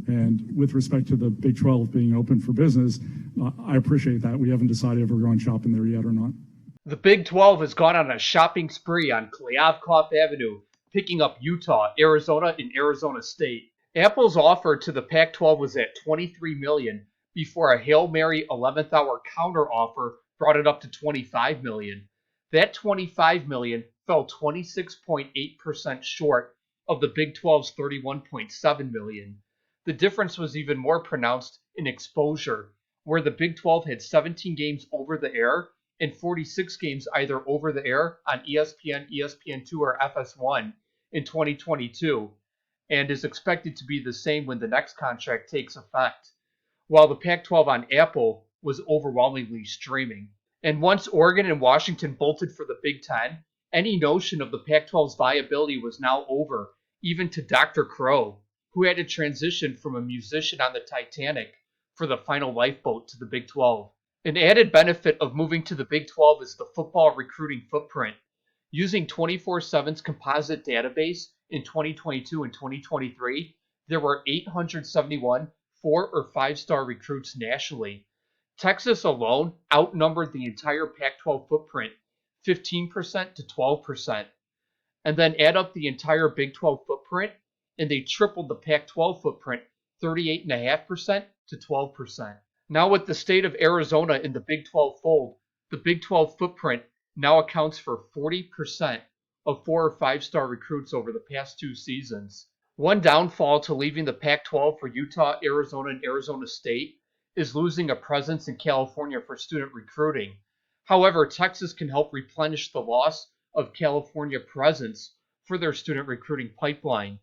And with respect to the Big 12 being open for business, I appreciate that. We haven't decided if we're going shopping there yet or not. The Big 12 has gone on a shopping spree on Klyavkov Avenue, picking up Utah, Arizona, and Arizona State. Apple's offer to the Pac-12 was at $23 million before a Hail Mary 11th hour counter offer brought it up to $25 million. That $25 million fell 26.8% short of the Big 12's $31.7 million. The difference was even more pronounced in exposure, where the Big 12 had 17 games over the air and 46 games either over the air on ESPN, ESPN2, or FS1 in 2022, and is expected to be the same when the next contract takes effect, while the Pac-12 on Apple was overwhelmingly streaming. And once Oregon and Washington bolted for the Big Ten, any notion of the Pac-12's viability was now over, even to Dr. Crow, who had to transition from a musician on the Titanic for the final lifeboat to the Big 12. An added benefit of moving to the Big 12 is the football recruiting footprint. Using 24/7's composite database in 2022 and 2023, there were 871 4- or 5-star recruits nationally. Texas alone outnumbered the entire Pac-12 footprint 15% to 12%. And then add up the entire Big 12 footprint, and they tripled the Pac-12 footprint 38.5% to 12%. Now with the state of Arizona in the Big 12 fold, the Big 12 footprint now accounts for 40% of 4- or 5-star recruits over the past 2 seasons. One downfall to leaving the Pac-12 for Utah, Arizona, and Arizona State is losing a presence in California for student recruiting. However, Texas can help replenish the loss of California presence for their student recruiting pipeline.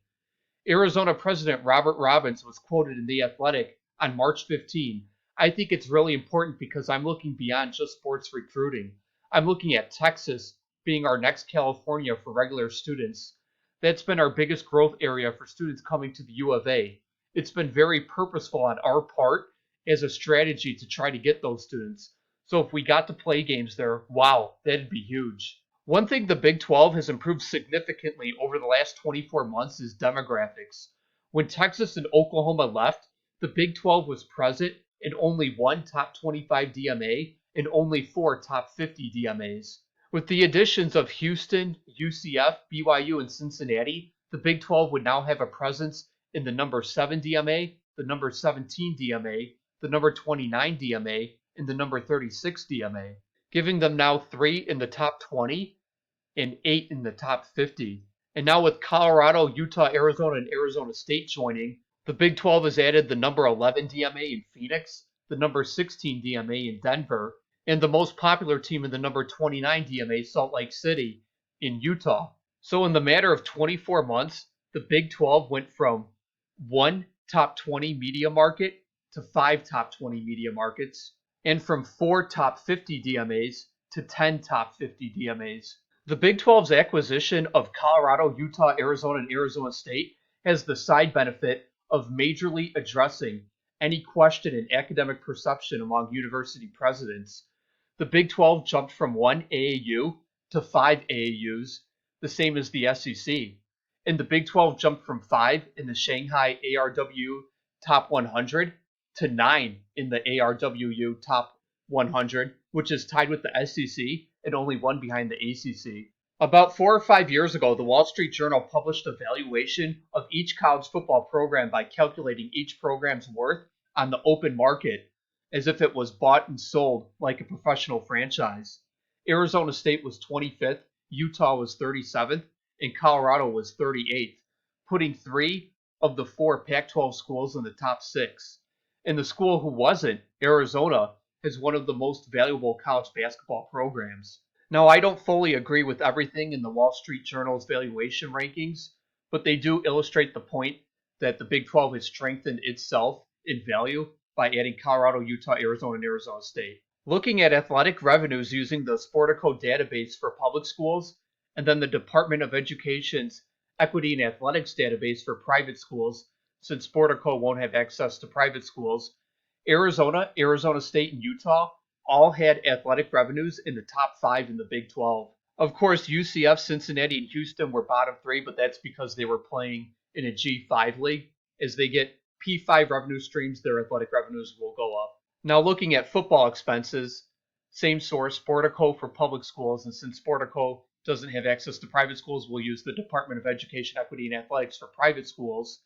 Arizona President Robert Robbins was quoted in The Athletic on March 15. I think it's really important because I'm looking beyond just sports recruiting. I'm looking at Texas being our next California for regular students. That's been our biggest growth area for students coming to the U of A. It's been very purposeful on our part as a strategy to try to get those students. So if we got to play games there, wow, that'd be huge. One thing the Big 12 has improved significantly over the last 24 months is demographics. When Texas and Oklahoma left, the Big 12 was present in only 1 top 25 DMA and only 4 top 50 DMAs. With the additions of Houston, UCF, BYU, and Cincinnati, the Big 12 would now have a presence in the number 7 DMA, the number 17 DMA, the number 29 DMA, and the number 36 DMA, giving them now 3 in the top 20 and 8 in the top 50. And now with Colorado, Utah, Arizona, and Arizona State joining, the Big 12 has added the number 11 DMA in Phoenix, the number 16 DMA in Denver, and the most popular team in the number 29 DMA, Salt Lake City, in Utah. So in the matter of 24 months, the Big 12 went from 1 top 20 media market to 5 top 20 media markets, and from 4 top 50 DMAs to 10 top 50 DMAs. The Big 12's acquisition of Colorado, Utah, Arizona, and Arizona State has the side benefit of majorly addressing any question in academic perception among university presidents. The Big 12 jumped from 1 AAU to 5 AAUs, the same as the SEC. And the Big 12 jumped from 5 in the Shanghai ARWU Top 100 to 9 in the ARWU Top 100, which is tied with the SEC and only 1 behind the ACC. About 4 or 5 years ago, the Wall Street Journal published a valuation of each college football program by calculating each program's worth on the open market as if it was bought and sold like a professional franchise. Arizona State was 25th, Utah was 37th, and Colorado was 38th, putting 3 of the 4 Pac-12 schools in the top 6. And the school who wasn't, Arizona, has one of the most valuable college basketball programs. Now, I don't fully agree with everything in the Wall Street Journal's valuation rankings, but they do illustrate the point that the Big 12 has strengthened itself in value by adding Colorado, Utah, Arizona, and Arizona State. Looking at athletic revenues using the Sportico database for public schools, and then the Department of Education's Equity and Athletics database for private schools, since Sportico won't have access to private schools, Arizona, Arizona State, and Utah all had athletic revenues in the top 5 in the Big 12. Of course, UCF, Cincinnati, and Houston were bottom 3, but that's because they were playing in a G5 league, as they get P5 revenue streams, their athletic revenues will go up. Now looking at football expenses, same source, Sportico for public schools, and since Sportico doesn't have access to private schools, we'll use the Department of Education, Equity, and Athletics for private schools.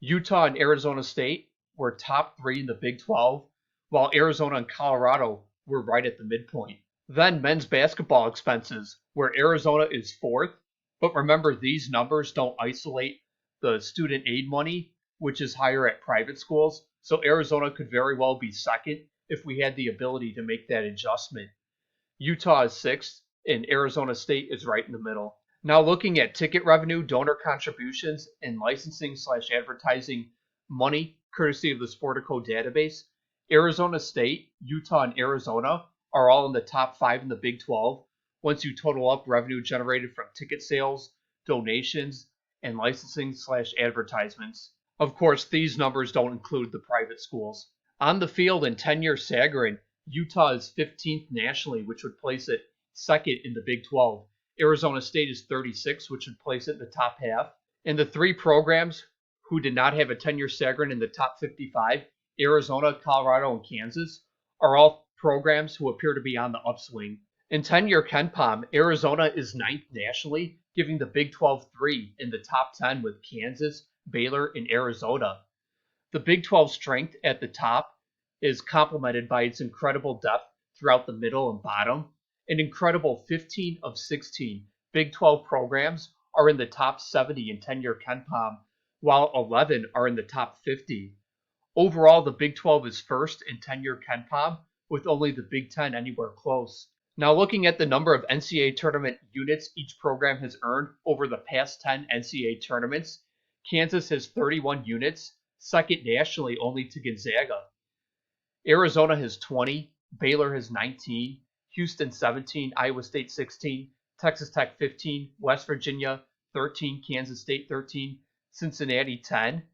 Utah and Arizona State were top 3 in the Big 12, while Arizona and Colorado were right at the midpoint. Then men's basketball expenses, where Arizona is 4th, but remember these numbers don't isolate the student aid money, which is higher at private schools, so Arizona could very well be 2nd if we had the ability to make that adjustment. Utah is 6th, and Arizona State is right in the middle. Now looking at ticket revenue, donor contributions, and licensing/advertising money, courtesy of the Sportico database, Arizona State, Utah, and Arizona are all in the top 5 in the Big 12 once you total up revenue generated from ticket sales, donations, and licensing/advertisements. Of course, these numbers don't include the private schools. On the field in 10-year Sagarin, Utah is 15th nationally, which would place it 2nd in the Big 12. Arizona State is 36th, which would place it in the top half. And the 3 programs who did not have a 10-year Sagarin in the top 55, Arizona, Colorado, and Kansas, are all programs who appear to be on the upswing. In 10-year KenPom, Arizona is 9th nationally, giving the Big 12 3 in the top 10 with Kansas, Baylor, and Arizona. The Big 12 strength at the top is complemented by its incredible depth throughout the middle and bottom. An incredible 15 of 16 Big 12 programs are in the top 70 in 10-year KenPom, while 11 are in the top 50. Overall, the Big 12 is first in 10-year KenPom, with only the Big 10 anywhere close. Now looking at the number of NCAA tournament units each program has earned over the past 10 NCAA tournaments, Kansas has 31 units, 2nd nationally only to Gonzaga. Arizona has 20, Baylor has 19, Houston 17, Iowa State 16, Texas Tech 15, West Virginia 13, Kansas State 13, Cincinnati 10.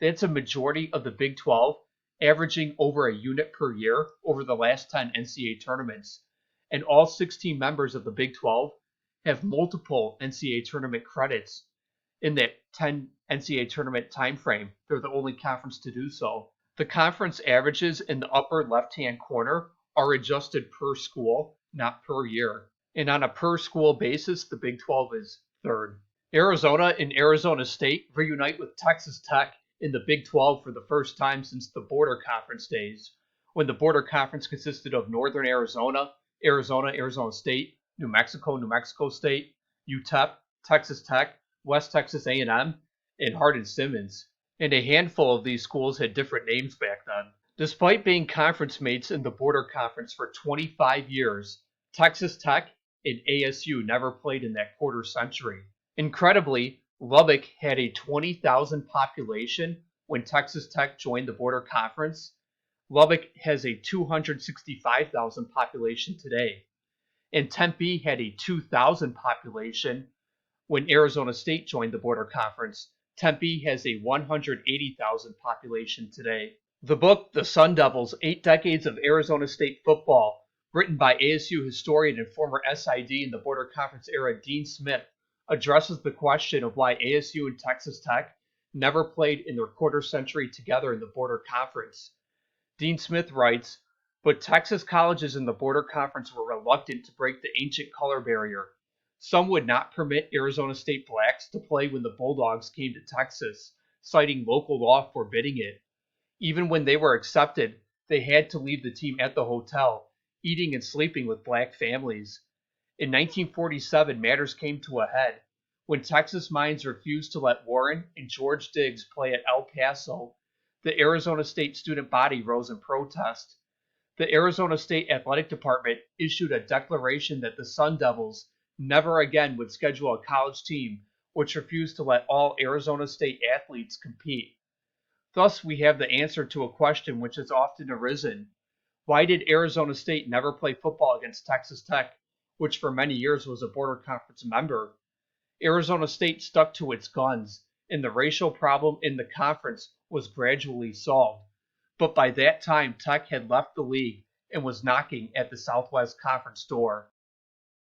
That's a majority of the Big 12, averaging over a unit per year over the last 10 NCAA tournaments. And all 16 members of the Big 12 have multiple NCAA tournament credits in that 10 NCAA tournament time frame. They're the only conference to do so. The conference averages in the upper left-hand corner are adjusted per school, not per year. And on a per school basis, the Big 12 is 3rd. Arizona and Arizona State reunite with Texas Tech in the Big 12 for the first time since the Border Conference days, when the Border Conference consisted of Northern Arizona, Arizona State, New Mexico State, UTEP, Texas Tech, West Texas A&M, and Hardin-Simmons. And a handful of these schools had different names back then. Despite being conference mates in the Border Conference for 25 years, Texas Tech and ASU never played in that quarter century. Incredibly, Lubbock had a 20,000 population when Texas Tech joined the Border Conference. Lubbock has a 265,000 population today. And Tempe had a 2,000 population when Arizona State joined the Border Conference. Tempe has a 180,000 population today. The book, The Sun Devils, 8 Decades of Arizona State Football, written by ASU historian and former SID in the Border Conference era Dean Smith, addresses the question of why ASU and Texas Tech never played in their quarter century together in the Border Conference. Dean Smith writes, "But Texas colleges in the Border Conference were reluctant to break the ancient color barrier. Some would not permit Arizona State blacks to play when the Bulldogs came to Texas, citing local law forbidding it. Even when they were accepted, they had to leave the team at the hotel, eating and sleeping with black families. In 1947, matters came to a head when Texas Mines refused to let Warren and George Diggs play at El Paso. The Arizona State student body rose in protest. The Arizona State Athletic Department issued a declaration that the Sun Devils never again would schedule a college team which refused to let all Arizona State athletes compete. Thus, we have the answer to a question which has often arisen. Why did Arizona State never play football against Texas Tech, which for many years was a Border Conference member? Arizona State stuck to its guns, and the racial problem in the conference was gradually solved. But by that time, Tech had left the league and was knocking at the Southwest Conference door.